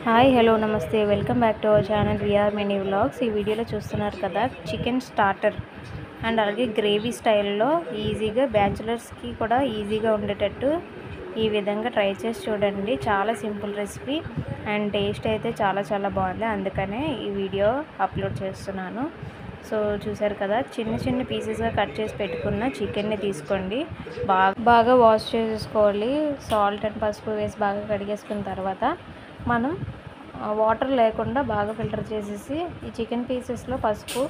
Hi hello నమస్తే welcome back to our channel VR mini vlogs. ఈ వీడియోలో చూస్తున్నారు కదా చికెన్ స్టార్టర్ అండ్ అలాగే గ్రేవీ స్టైల్లో ఈజీగా బ్యాచులర్స్కి కూడా ఈజీగా ఉండేటట్టు ఈ విధంగా ట్రై చేసి చూడండి. చాలా సింపుల్ రెసిపీ అండ్ టేస్ట్ అయితే చాలా బాగుంది, అందుకనే ఈ వీడియో అప్లోడ్ చేస్తున్నాను. సో చూసారు కదా, చిన్న చిన్న పీసెస్గా కట్ చేసి పెట్టుకున్న చికెన్ని తీసుకోండి. బాగా వాష్ చేసుకోవాలి. సాల్ట్ అండ్ పసుపు వేసి బాగా కడిగేసుకున్న తర్వాత మనం వాటర్ లేకుండా బాగా ఫిల్టర్ చేసేసి ఈ చికెన్ పీసెస్లో పసుపు,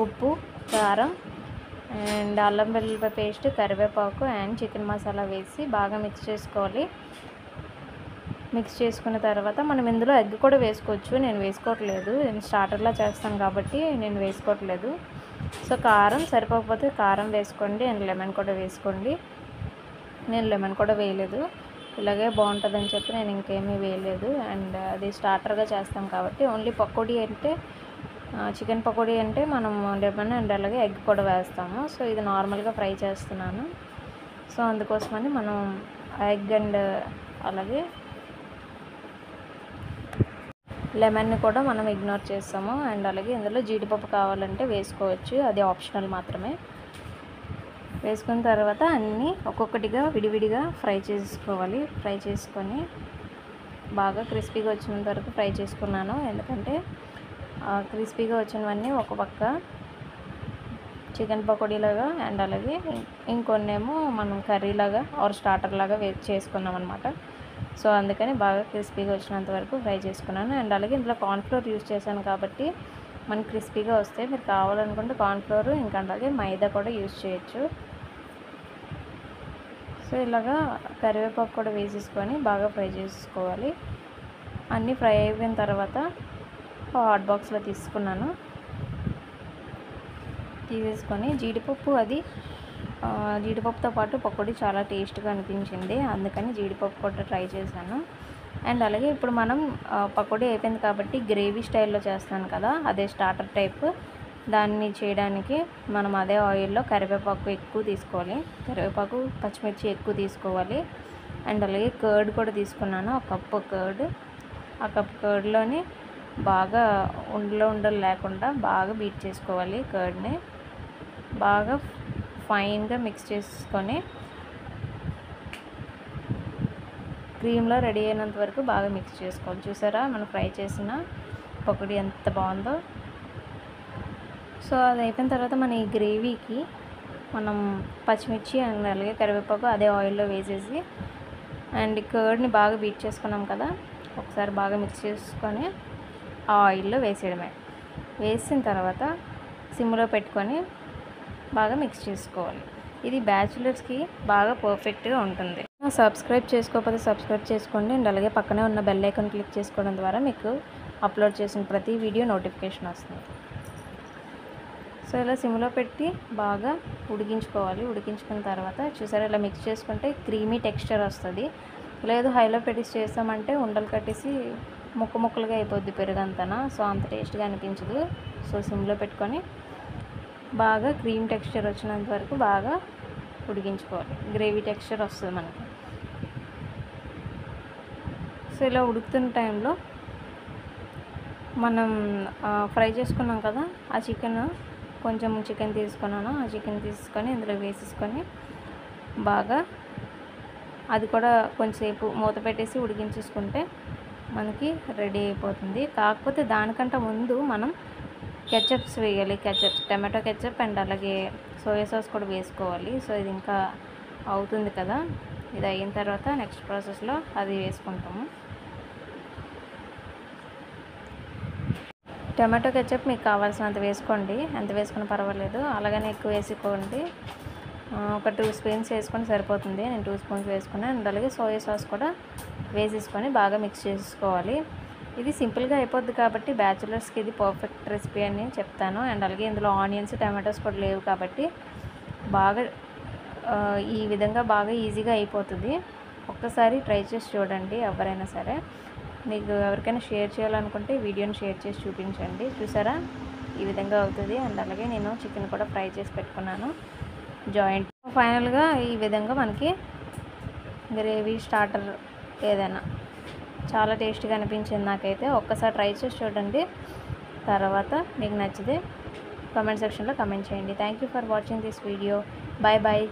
ఉప్పు, కారం అండ్ అల్లం వెల్లుల్లిపాయ పేస్ట్, కరివేపాకు అండ్ చికెన్ మసాలా వేసి బాగా మిక్స్ చేసుకోవాలి. మిక్స్ చేసుకున్న తర్వాత మనం ఇందులో ఎగ్ కూడా వేసుకోవచ్చు. నేను వేసుకోవట్లేదు, నేను స్టార్టర్లా చేస్తాను కాబట్టి నేను వేసుకోవట్లేదు. సో కారం సరిపోకపోతే కారం వేసుకోండి అండ్ లెమన్ కూడా వేసుకోండి. నేను లెమన్ కూడా వేయలేదు, ఇలాగే బాగుంటుందని చెప్పి నేను ఇంకేమీ వేయలేదు. అండ్ అది స్టార్టర్గా చేస్తాం కాబట్టి ఓన్లీ పకోడీ అంటే చికెన్ పకోడీ అంటే మనం లెమన్ అండ్ అలాగే ఎగ్ కూడా వేస్తాము. సో ఇది నార్మల్గా ఫ్రై చేస్తున్నాను. సో అందుకోసమని మనం ఎగ్ అండ్ అలాగే లెమన్ని కూడా మనం ఇగ్నోర్ చేస్తాము. అండ్ అలాగే ఇందులో జీడిపప్పు కావాలంటే వేసుకోవచ్చు, అది ఆప్షనల్ మాత్రమే. వేసుకున్న తర్వాత అన్నీ ఒక్కొక్కటిగా విడివిడిగా ఫ్రై చేసుకోవాలి. ఫ్రై చేసుకొని బాగా క్రిస్పీగా వచ్చినంత వరకు ఫ్రై చేసుకున్నాను. ఎందుకంటే క్రిస్పీగా వచ్చినవన్నీ ఒక పక్క చికెన్ పకోడీలాగా అండ్ అలాగే ఇంకొన్నేమో మనం కర్రీలాగా ఆర్ స్టార్టర్ లాగా చేసుకున్నాం అనమాట. సో అందుకని బాగా క్రిస్పీగా వచ్చినంత వరకు ఫ్రై చేసుకున్నాను. అండ్ అలాగే ఇందులో కార్న్ఫ్లోర్ యూజ్ చేశాను కాబట్టి మనకి క్రిస్పీగా వస్తాయి. మీరు కావాలనుకుంటే కార్న్ఫ్లోర్ ఇంకా అలాగే మైదా కూడా యూజ్ చేయొచ్చు. సో ఇలాగా కరివేపాకు కూడా వేసేసుకొని బాగా ఫ్రై చేసుకోవాలి. అన్నీ ఫ్రై అయిపోయిన తర్వాత హాట్ బాక్స్లో తీసుకున్నాను. తీసేసుకొని జీడిపప్పుతో పాటు పకోడీ చాలా టేస్ట్గా అనిపించింది, అందుకని జీడిపప్పు కూడా ట్రై చేశాను. అండ్ అలాగే ఇప్పుడు మనం పకోడీ అయిపోయింది కాబట్టి గ్రేవీ స్టైల్లో చేస్తాను కదా, అదే స్టార్టర్ టైప్. దాన్ని చేయడానికి మనం అదే ఆయిల్లో కరివేపాకు ఎక్కువ తీసుకోవాలి, కరివేపాకు పచ్చిమిర్చి ఎక్కువ తీసుకోవాలి. అండ్ అలాగే కర్డ్ కూడా తీసుకున్నాను, ఒక కప్పు కర్డ్. ఆ కప్పు కర్డ్లోని బాగా ఉండలు లేకుండా బాగా బీట్ చేసుకోవాలి. కర్డ్ని బాగా ఫైన్గా మిక్స్ చేసుకొని క్రీమ్లో రెడీ అయినంత వరకు బాగా మిక్స్ చేసుకోవాలి. చూసారా మనం ఫ్రై చేసిన పకోడీ ఎంత బాగుందో. సో అది అయిపోయిన తర్వాత మన ఈ గ్రేవీకి మనం పచ్చిమిర్చి అండ్ అలాగే కరివేపాకు అదే ఆయిల్లో వేసేసి అండ్ కర్డ్ని బాగా బీట్ చేసుకున్నాం కదా, ఒకసారి బాగా మిక్స్ చేసుకొని ఆ ఆయిల్లో వేసేయడమే. వేసిన తర్వాత సిమ్లో పెట్టుకొని బాగా మిక్స్ చేసుకోవాలి. ఇది బ్యాచులర్స్కి బాగా పర్ఫెక్ట్గా ఉంటుంది. సబ్స్క్రైబ్ చేసుకోకపోతే సబ్స్క్రైబ్ చేసుకోండి అండ్ అలాగే పక్కనే ఉన్న బెల్ ఐకాన్ క్లిక్ చేసుకోవడం ద్వారా మీకు అప్లోడ్ చేసిన ప్రతి వీడియో నోటిఫికేషన్ వస్తుంది. సో ఇలా సిమ్లో పెట్టి బాగా ఉడికించుకోవాలి. ఉడికించుకున్న తర్వాత చూసారా ఇలా మిక్స్ చేసుకుంటే క్రీమీ టెక్స్చర్ వస్తుంది. లేదు హైలో పెట్టి చేస్తామంటే ఉండలు కట్టేసి ముక్కలుగా అయిపోద్ది పెరుగంతనా, సో అంత టేస్ట్గా అనిపించదు. సో సిమ్లో పెట్టుకొని బాగా క్రీమ్ టెక్స్చర్ వచ్చినంత వరకు బాగా ఉడికించుకోవాలి. గ్రేవీ టెక్స్చర్ వస్తుంది మనకి. సో ఇలా ఉడుకుతున్న టైంలో మనం ఫ్రై చేసుకున్నాం కదా ఆ కొంచెం చికెన్ తీసుకున్నాను. ఆ చికెన్ తీసుకొని ఇందులో వేసేసుకొని బాగా అది కూడా కొంచెంసేపు మూత పెట్టేసి ఉడికించేసుకుంటే మనకి రెడీ అయిపోతుంది. కాకపోతే దానికంటే ముందు మనం కెచప్స్ వేయాలి. టమాటో కెచప్ అండ్ అలాగే సోయా సాస్ కూడా వేసుకోవాలి. సో ఇది ఇంకా అవుతుంది కదా, ఇది అయిన తర్వాత నెక్స్ట్ ప్రాసెస్లో అది వేసుకుంటాము. టమాటో కెచప్ మీకు కావాల్సినంత వేసుకోండి, ఎంత వేసుకున్నా పర్వాలేదు. అలాగనే ఎక్కువ వేసుకోండి, ఒక 2 స్పూన్స్ వేసుకొని సరిపోతుంది. నేను 2 స్పూన్స్ వేసుకున్నాను. అండ్ అలాగే సోయా సాస్ కూడా వేసేసుకొని బాగా మిక్స్ చేసుకోవాలి. ఇది సింపుల్గా అయిపోద్ది కాబట్టి బ్యాచులర్స్కి ఇది పర్ఫెక్ట్ రెసిపీ అని చెప్తాను. అండ్ అలాగే ఇందులో ఆనియన్స్ టమాటోస్ కూడా లేవు కాబట్టి బాగా ఈ విధంగా బాగా ఈజీగా అయిపోతుంది. ఒక్కసారి ట్రై చేసి చూడండి ఎవరైనా సరే. మీకు ఎవరికైనా షేర్ చేయాలనుకుంటే వీడియోని షేర్ చేసి చూపించండి. చూసారా ఈ విధంగా అవుతుంది. అండ్ అలాగే నేను చికెన్ కూడా ఫ్రై చేసి పెట్టుకున్నాను జాయింట్. ఫైనల్గా ఈ విధంగా మనకి గ్రేవీ స్టార్టర్ ఏదైనా చాలా టేస్టీగా అనిపించింది నాకైతే. ఒక్కసారి ట్రై చేసి చూడండి. తర్వాత మీకు నచ్చితే కామెంట్ సెక్షన్లో కామెంట్ చేయండి. Thank you for watching this video. Bye bye.